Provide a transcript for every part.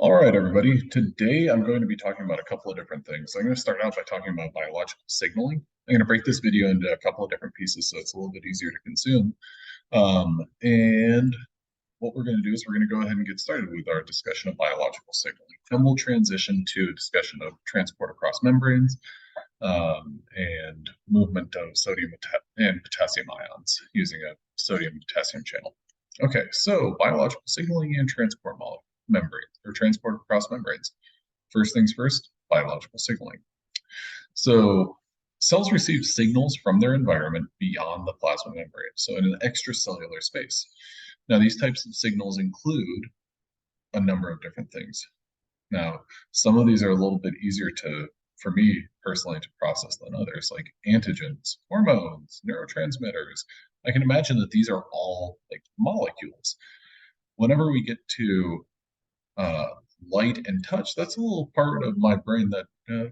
All right, everybody. Today I'm going to be talking about a couple of different things. I'm going to start out by talking about biological signaling. I'm going to break this video into a couple of different pieces so it's a little bit easier to consume. And what we're going to do is we're going to go ahead and get started with our discussion of biological signaling. Then we'll transition to a discussion of transport across membranes and movement of sodium and potassium ions using a sodium-potassium channel. Okay, so biological signaling and transport membranes or transport across membranes. First things first, biological signaling. So cells receive signals from their environment beyond the plasma membrane, so in an extracellular space. Now, these types of signals include a number of different things. Now, some of these are a little bit easier for me personally to process than others, like antigens, hormones, neurotransmitters. I can imagine that these are all like molecules. Whenever we get to light and touch, that's a little part of my brain that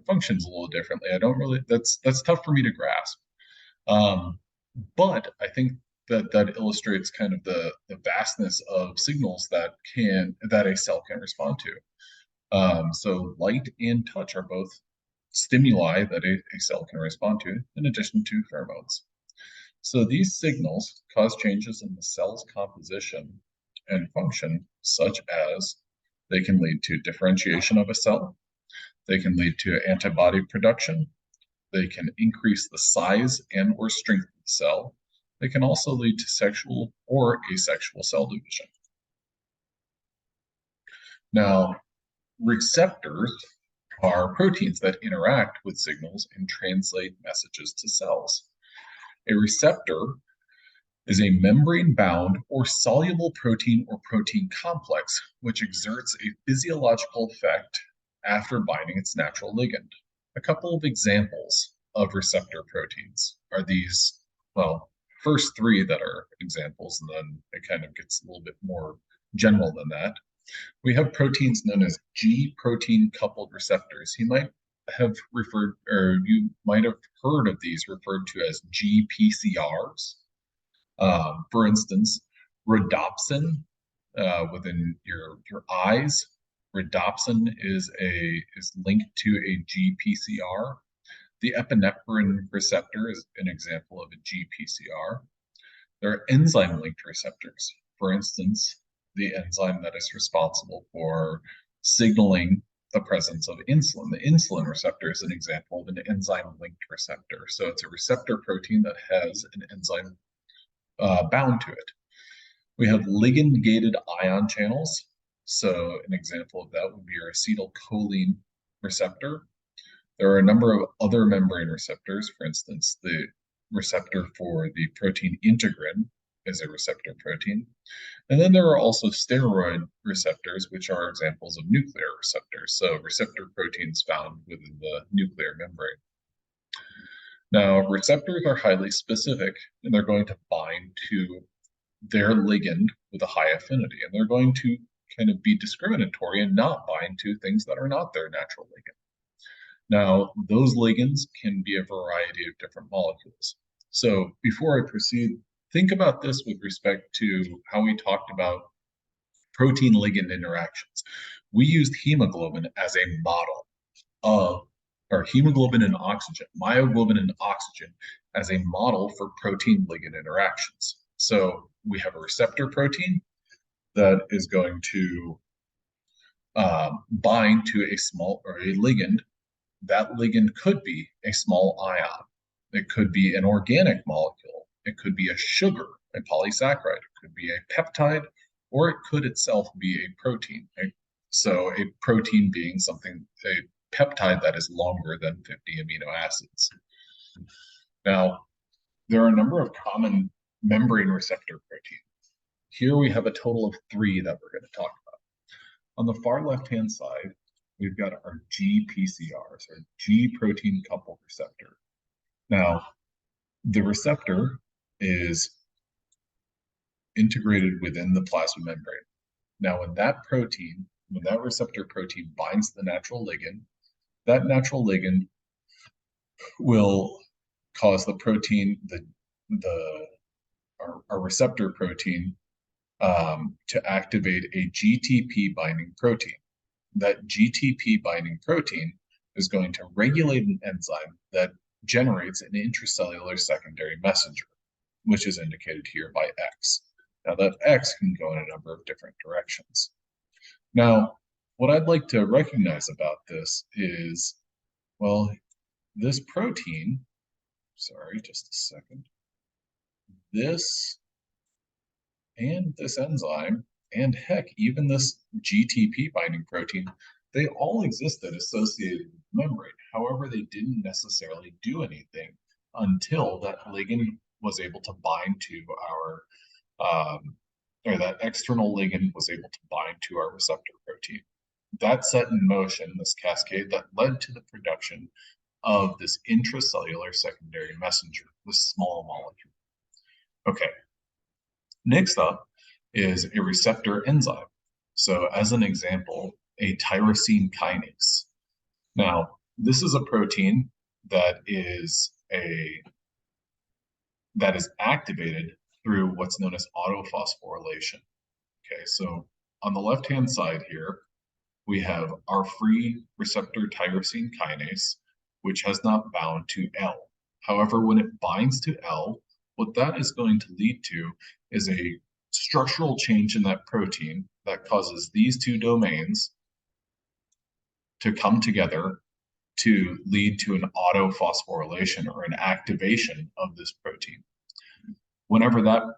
functions a little differently. I don't really, that's tough for me to grasp. But I think that illustrates kind of the vastness of signals that a cell can respond to. So light and touch are both stimuli that a cell can respond to, in addition to pheromones. So these signals cause changes in the cell's composition and function, such as they can lead to differentiation of a cell, they can lead to antibody production, they can increase the size and or strength of the cell, they can also lead to sexual or asexual cell division. Now, receptors are proteins that interact with signals and translate messages to cells. A receptor is a membrane-bound or soluble protein or protein complex which exerts a physiological effect after binding its natural ligand. A couple of examples of receptor proteins are these, well, first three that are examples, and then it kind of gets a little bit more general than that. We have proteins known as G protein coupled receptors. You might have heard of these referred to as GPCRs. For instance, rhodopsin within your eyes. Rhodopsin is linked to a GPCR. The epinephrine receptor is an example of a GPCR. There are enzyme-linked receptors. For instance, the enzyme that is responsible for signaling the presence of insulin. The insulin receptor is an example of an enzyme-linked receptor. So it's a receptor protein that has an enzyme bound to it. We have ligand-gated ion channels. So an example of that would be your acetylcholine receptor. There are a number of other membrane receptors. For instance, the receptor for the protein integrin is a receptor protein. And then there are also steroid receptors, which are examples of nuclear receptors. So receptor proteins found within the nuclear membrane. Now, receptors are highly specific, and they're going to bind to their ligand with a high affinity, and they're going to kind of be discriminatory and not bind to things that are not their natural ligand. Now, those ligands can be a variety of different molecules. So before I proceed, think about this with respect to how we talked about protein-ligand interactions. We used hemoglobin as a model of, or hemoglobin and oxygen, myoglobin and oxygen as a model for protein-ligand interactions. So we have a receptor protein that is going to bind to a small or a ligand. That ligand could be a small ion. It could be an organic molecule. It could be a sugar, a polysaccharide. It could be a peptide, or it could itself be a protein. Right? So a protein being a peptide that is longer than 50 amino acids. Now, there are a number of common membrane receptor proteins. Here we have a total of 3 that we're going to talk about. On the far left-hand side, we've got our GPCRs, or G protein coupled receptor. Now, the receptor is integrated within the plasma membrane. Now, when that receptor protein binds the natural ligand, that natural ligand will cause the protein, our receptor protein, to activate a GTP binding protein. that GTP binding protein is going to regulate an enzyme that generates an intracellular secondary messenger, which is indicated here by X. Now that X can go in a number of different directions. Now, what I'd like to recognize about this is, well, this protein, sorry, just a second, this and this enzyme, and heck, even this GTP binding protein, they all existed associated with the membrane. However, they didn't necessarily do anything until that ligand was able to bind to our, or that external ligand was able to bind to our receptor protein. That set in motion this cascade that led to the production of this intracellular secondary messenger, this small molecule. Okay, next up is a receptor enzyme. So as an example, a tyrosine kinase. Now, this is a protein that is activated through what's known as autophosphorylation. Okay, so on the left-hand side here, we have our free receptor tyrosine kinase, which has not bound to L. However, when it binds to L, what that is going to lead to is a structural change in that protein that causes these two domains to come together to lead to an autophosphorylation or an activation of this protein. Whenever that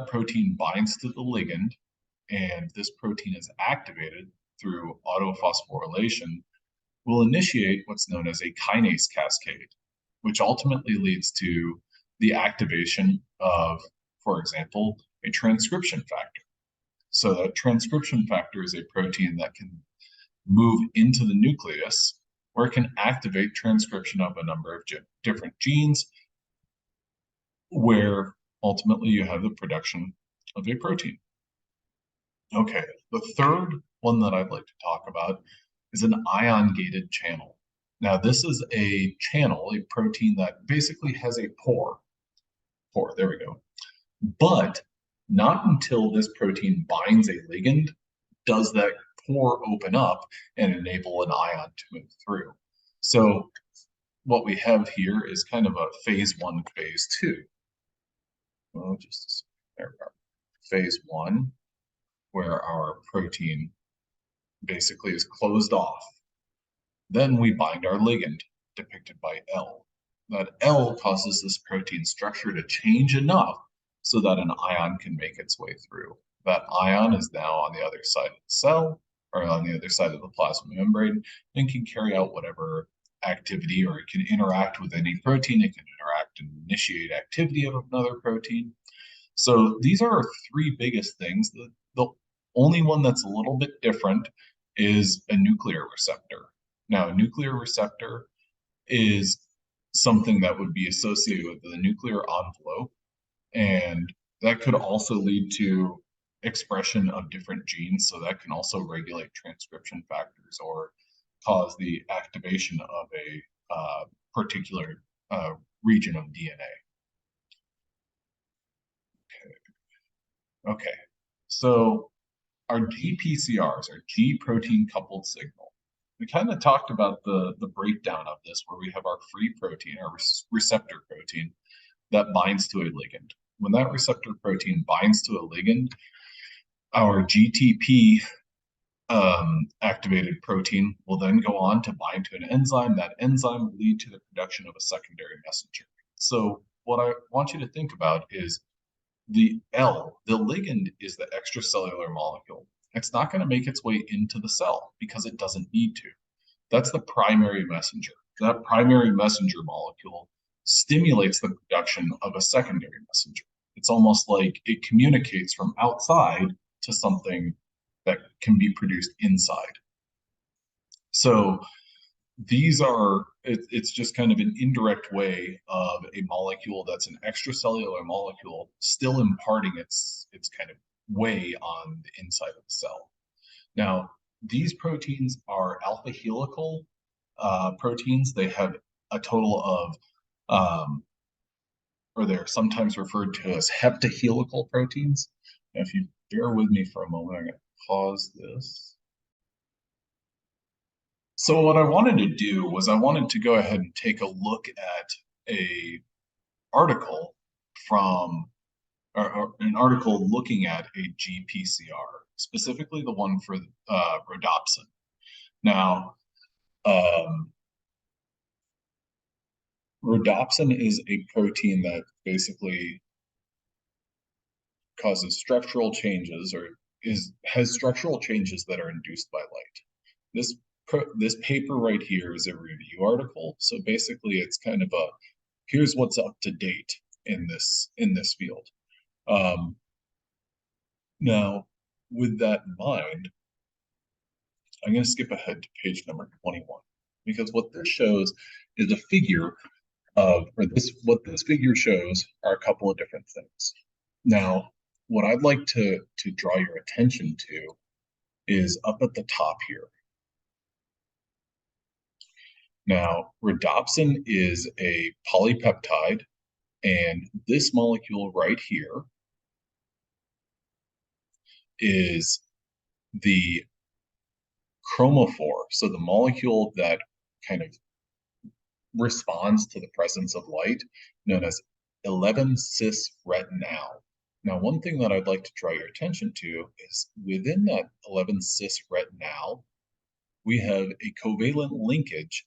protein binds to the ligand and this protein is activated through autophosphorylation, will initiate what's known as a kinase cascade, which ultimately leads to the activation of, for example, a transcription factor. So that transcription factor is a protein that can move into the nucleus, where it can activate transcription of a number of different genes, where ultimately you have the production of a protein. Okay, the third one that I'd like to talk about is an ion-gated channel. Now, this is a channel, a protein that basically has a pore. There we go. But not until this protein binds a ligand does that pore open up and enable an ion to move through. So what we have here is kind of a phase 1, phase 2. Well, just a second. There we are. Phase 1, where our protein basically is closed off. Then we bind our ligand, depicted by L. That L causes this protein structure to change enough so that an ion can make its way through. That ion is now on the other side of the cell, or on the other side of the plasma membrane, and can carry out whatever activity, or it can interact with any protein. It can interact and initiate activity of another protein. So these are our three biggest things. The only one that's a little bit different is a nuclear receptor. Now, a nuclear receptor is something that would be associated with the nuclear envelope, and that could also lead to expression of different genes. So that can also regulate transcription factors or cause the activation of a particular region of DNA. Okay, so our GPCRs, our G protein coupled signal. We kind of talked about the breakdown of this, where we have our free protein, our receptor protein, that binds to a ligand. When that receptor protein binds to a ligand, our GTP activated protein will then go on to bind to an enzyme. That enzyme will lead to the production of a secondary messenger. So what I want you to think about is the ligand is the extracellular molecule. It's not going to make its way into the cell because it doesn't need to. That's the primary messenger. That primary messenger molecule stimulates the production of a secondary messenger. It's almost like it communicates from outside to something that can be produced inside. So these are, it's just kind of an indirect way of a molecule that's an extracellular molecule still imparting its kind of way on the inside of the cell. Now, these proteins are alpha helical proteins. They have a total of, or they're sometimes referred to as heptahelical proteins. Now, if you bear with me for a moment, I'm going to pause this. So what I wanted to do was I wanted to go ahead and take a look at a article from or an article looking at a GPCR, specifically the one for rhodopsin. Now, rhodopsin is a protein that basically causes structural changes or has structural changes that are induced by light. This paper right here is a review article, so basically it's kind of a here's what's up to date in this field. Now, with that in mind, I'm going to skip ahead to page number 21 because what this shows is a figure of, what this figure shows are a couple of different things. Now, what I'd like to draw your attention to is up at the top here. Now, rhodopsin is a polypeptide, and this molecule right here is the chromophore, so the molecule that kind of responds to the presence of light, known as 11-cis-retinal. Now, one thing that I'd like to draw your attention to is within that 11-cis-retinal, we have a covalent linkage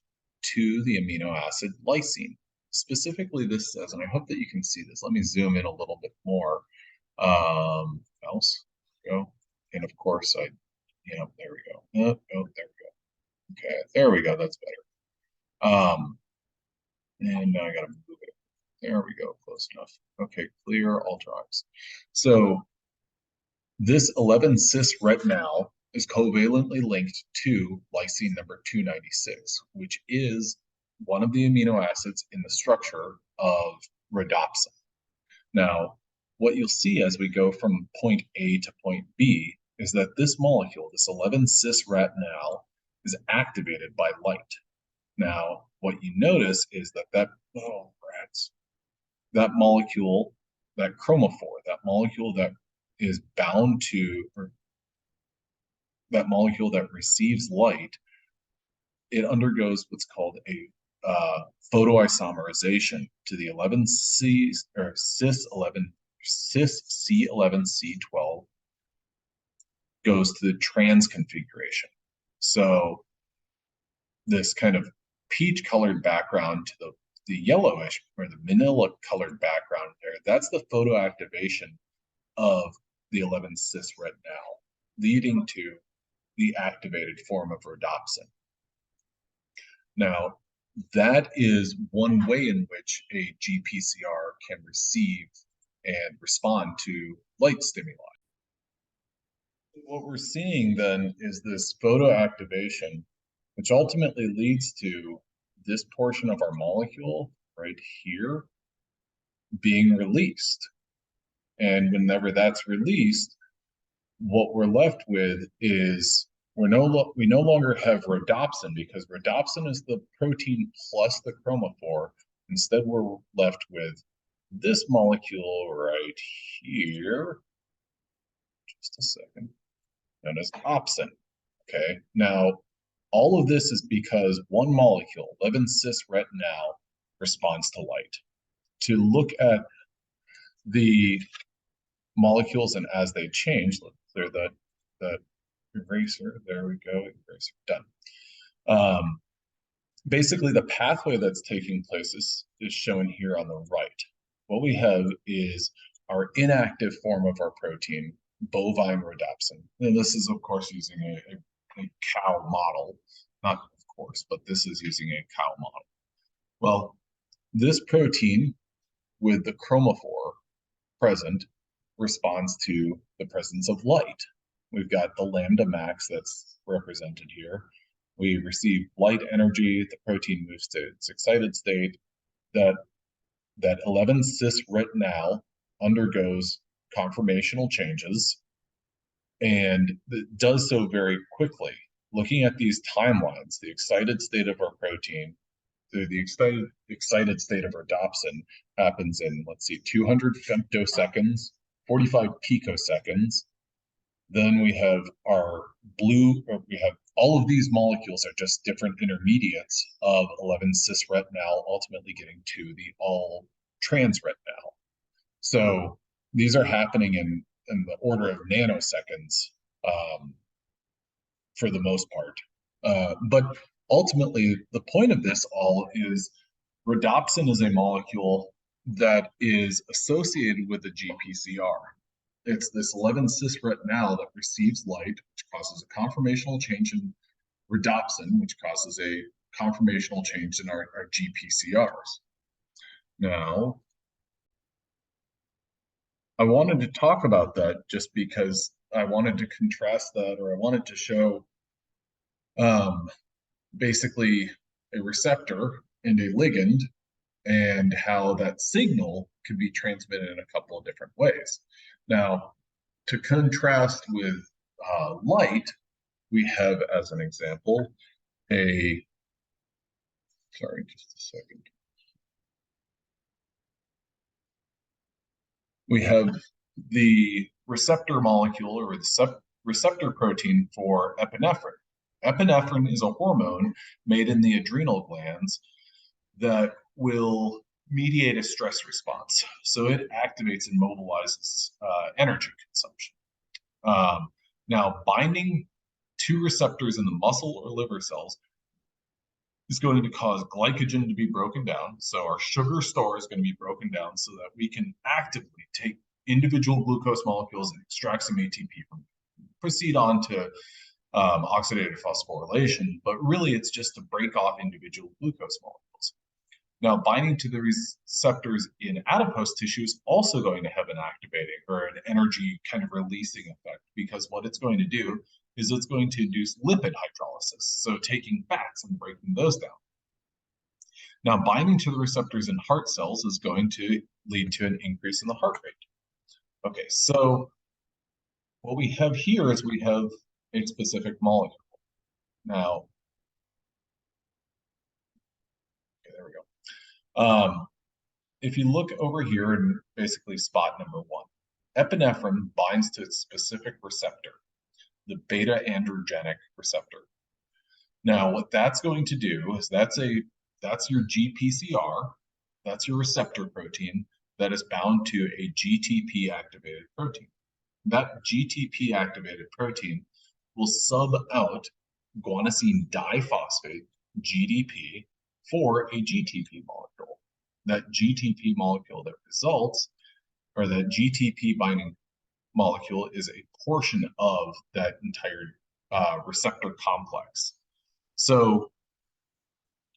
to the amino acid lysine. Specifically, this says, and I hope that you can see this. Let me zoom in a little bit more. Else, go, and of course, there we go. Oh, there we go. Okay, there we go. That's better. And now I got to move it. There we go. Close enough. Okay, clear all drawings. So this 11-cis-retinal is covalently linked to lysine number 296, which is one of the amino acids in the structure of rhodopsin. Now, what you'll see as we go from point A to point B is that this molecule, this 11-cis-retinal, is activated by light. Now, what you notice is that molecule, that chromophore, that molecule that is bound to, or that molecule that receives light, it undergoes what's called a photoisomerization to the 11C or cis-C11C12 goes to the trans configuration. So this kind of peach colored background to the yellowish or the manila colored background there, that's the photoactivation of the 11-cis-retinal, leading to the activated form of rhodopsin. Now, that is one way in which a GPCR can receive and respond to light stimuli. What we're seeing then is this photoactivation, which ultimately leads to this portion of our molecule right here being released. And whenever that's released, what we're left with is we no longer have rhodopsin, because rhodopsin is the protein plus the chromophore. Instead, we're left with this molecule right here. Just a second. Known as opsin. Okay. Now, all of this is because one molecule, 11-cis-retinal, responds to light. To look at the molecules and as they change, let's clear that eraser. There we go. Eraser done. Basically, the pathway that's taking place is shown here on the right. What we have is our inactive form of our protein, bovine rhodopsin. And this is, of course, using a cow model. Not of course, but this is using a cow model. Well, this protein with the chromophore present responds to the presence of light. We've got the lambda max that's represented here. We receive light energy, the protein moves to its excited state. That 11-cis-retinal undergoes conformational changes, and it does so very quickly. Looking at these timelines, the excited state of our protein, the excited state of rhodopsin happens in, let's see, 200 femtoseconds, 45 picoseconds. Then we have our we have all of these molecules are just different intermediates of 11-cis-retinal, ultimately getting to the all-trans-retinal. So these are happening in the order of nanoseconds for the most part. But ultimately, the point of this all is rhodopsin is a molecule that is associated with the GPCR. It's this 11-cis-retinal that receives light, which causes a conformational change in rhodopsin, which causes a conformational change in our GPCRs. Now, I wanted to talk about that just because I wanted to contrast that, or I wanted to show basically a receptor and a ligand and how that signal can be transmitted in a couple of different ways. Now, to contrast with light, we have as an example sorry, just a second. We have the receptor molecule or the receptor protein for epinephrine. Epinephrine is a hormone made in the adrenal glands that will mediate a stress response. So it activates and mobilizes energy consumption. Now, binding to receptors in the muscle or liver cells is going to cause glycogen to be broken down. So our sugar store is going to be broken down so that we can actively take individual glucose molecules and extract some ATP from them. Proceed on to oxidative phosphorylation, but really it's just to break off individual glucose molecules. Now, binding to the receptors in adipose tissue is also going to have an activating or an energy kind of releasing effect, because what it's going to do is it's going to induce lipid hydrolysis, so taking fats and breaking those down. Now, binding to the receptors in heart cells is going to lead to an increase in the heart rate. Okay, so what we have here is we have a specific molecule. Now, okay, there we go. If you look over here in basically spot number 1, epinephrine binds to its specific receptor, the beta-androgenic receptor. Now, what that's going to do is that's your GPCR, that's your receptor protein that is bound to a GTP-activated protein. That GTP-activated protein will sub out guanosine diphosphate, GDP, for a GTP molecule. That GTP molecule that results, or that GTP binding molecule, is a portion of that entire receptor complex. So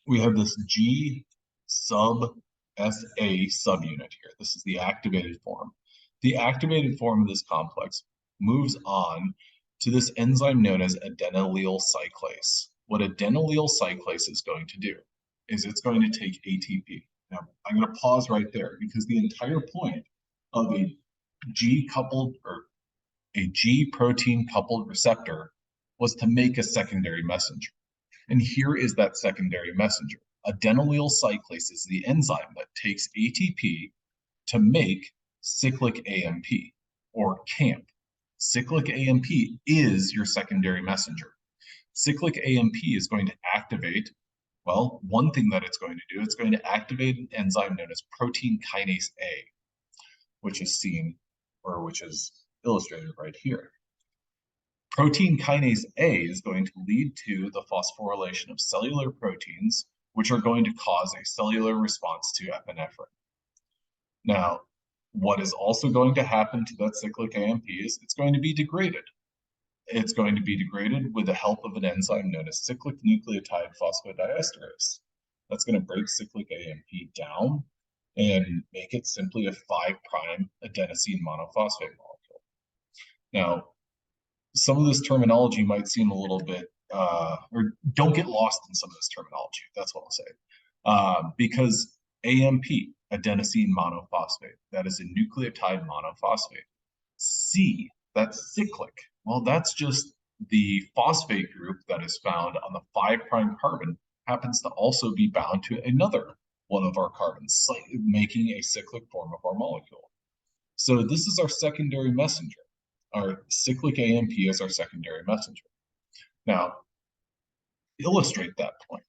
we have this G sub SA subunit here. This is the activated form. The activated form of this complex moves on to this enzyme known as adenylyl cyclase. What adenylyl cyclase is going to do is it's going to take ATP. Now, I'm going to pause right there, because the entire point of a G-coupled or a G protein coupled receptor was to make a secondary messenger. And here is that secondary messenger. Adenylyl cyclase is the enzyme that takes ATP to make cyclic AMP, or CAMP. Cyclic AMP is your secondary messenger. Cyclic AMP is going to activate, well, one thing that it's going to do, it's going to activate an enzyme known as protein kinase A, which is seen, or which is illustrated right here. Protein kinase A is going to lead to the phosphorylation of cellular proteins, which are going to cause a cellular response to epinephrine. Now, what is also going to happen to that cyclic AMP is it's going to be degraded. It's going to be degraded with the help of an enzyme known as cyclic nucleotide phosphodiesterase. That's going to break cyclic AMP down and make it simply a 5' adenosine monophosphate molecule. Now, some of this terminology might seem a little bit, or don't get lost in some of this terminology. That's what I'll say. Because AMP, adenosine monophosphate, that is a nucleotide monophosphate. C, that's cyclic. Well, that's just the phosphate group that is found on the 5' carbon happens to also be bound to another one of our carbons, making a cyclic form of our molecule. So this is our secondary messenger. our cyclic AMP as our secondary messenger. Now, illustrate that point.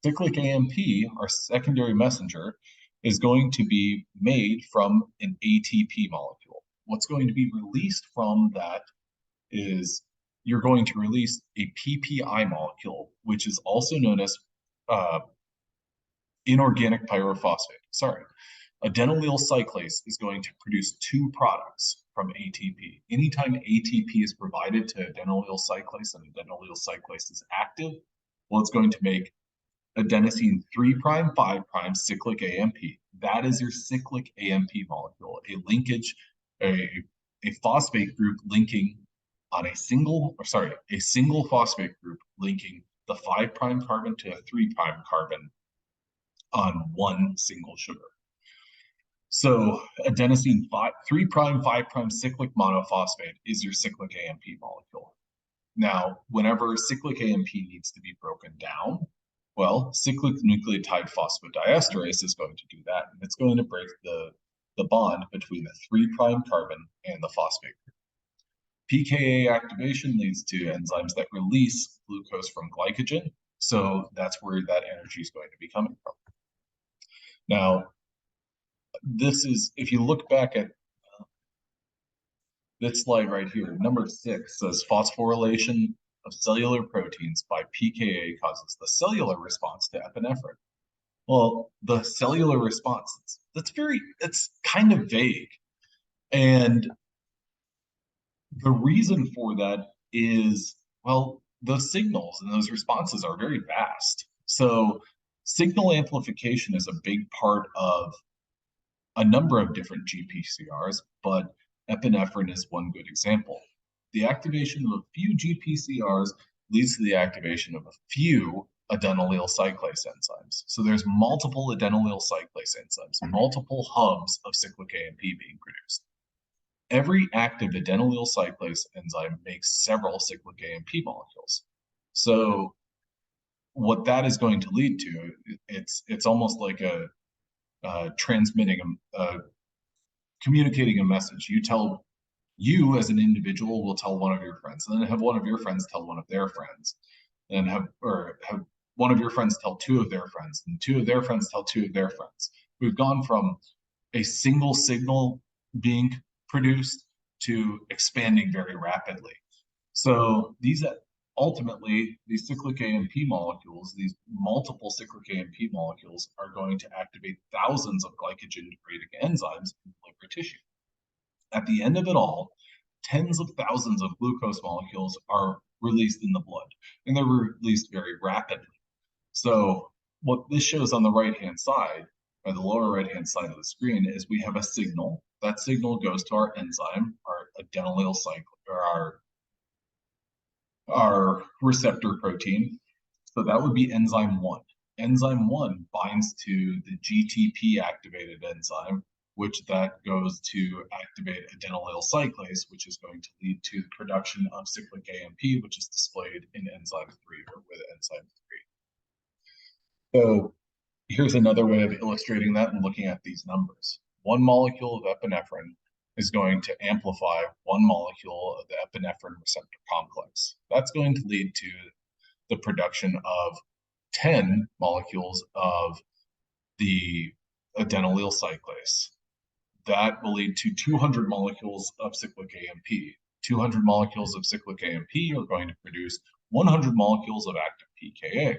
Cyclic AMP, our secondary messenger, is going to be made from an ATP molecule. What's going to be released from that is you're going to release a PPI molecule, which is also known as inorganic pyrophosphate. Sorry. Adenylyl cyclase is going to produce two products from ATP. Anytime ATP is provided to adenylyl cyclase and adenylyl cyclase is active, well, it's going to make adenosine 3' 5' cyclic AMP. That is your cyclic AMP molecule, a linkage, a phosphate group linking on a single phosphate group linking the 5' carbon to a 3' carbon on one single sugar. So adenosine 3' 5' cyclic monophosphate is your cyclic AMP molecule. Now, whenever cyclic AMP needs to be broken down, well, cyclic nucleotide phosphodiesterase is going to do that, and it's going to break the bond between the 3' carbon and the phosphate group. pKa activation leads to enzymes that release glucose from glycogen, so that's where that energy is going to be coming from. Now, this is, if you look back at this slide right here, number 6 says phosphorylation of cellular proteins by pKa causes the cellular response to epinephrine. Well, the cellular response, it's kind of vague. And the reason for that is, well, those signals and those responses are very vast. So signal amplification is a big part of a number of different GPCRs, but epinephrine is one good example. The activation of a few GPCRs leads to the activation of a few adenylyl cyclase enzymes. So there's multiple adenylyl cyclase enzymes, multiple hubs of cyclic AMP being produced. Every active adenylyl cyclase enzyme makes several cyclic AMP molecules. So what that is going to lead to, it's almost like communicating a message. You as an individual will tell one of your friends, and then have one of your friends tell one of their friends, and have one of your friends tell two of their friends, and two of their friends tell two of their friends. We've gone from a single signal being produced to expanding very rapidly. So ultimately, these cyclic AMP molecules, these multiple cyclic AMP molecules, are going to activate thousands of glycogen-degrading enzymes in liver tissue. At the end of it all, tens of thousands of glucose molecules are released in the blood, and they're released very rapidly. So what this shows on the right-hand side, or the lower right-hand side of the screen, is we have a signal. That signal goes to our enzyme, our adenylyl cyclase, or our receptor protein. So that would be enzyme 1. Enzyme 1 binds to the GTP activated enzyme, which that goes to activate adenylyl cyclase, which is going to lead to the production of cyclic AMP, which is displayed in enzyme 3 or with enzyme 3. So here's another way of illustrating that and looking at these numbers. One molecule of epinephrine is going to amplify one molecule of the epinephrine receptor complex. That's going to lead to the production of 10 molecules of the adenylyl cyclase. That will lead to 200 molecules of cyclic AMP. 200 molecules of cyclic AMP are going to produce 100 molecules of active pKa.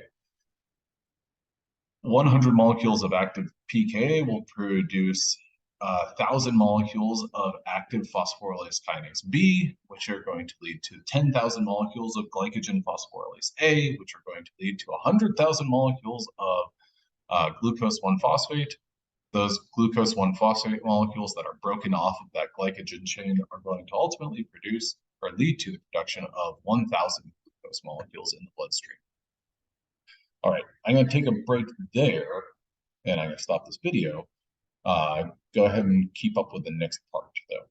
100 molecules of active pKa will produce 1,000 molecules of active phosphorylase kinase B, which are going to lead to 10,000 molecules of glycogen phosphorylase A, which are going to lead to 100,000 molecules of glucose 1-phosphate. Those glucose 1-phosphate molecules that are broken off of that glycogen chain are going to ultimately produce or lead to the production of 1,000 glucose molecules in the bloodstream. All right, I'm going to take a break there, and I'm going to stop this video. Go ahead and keep up with the next part, though.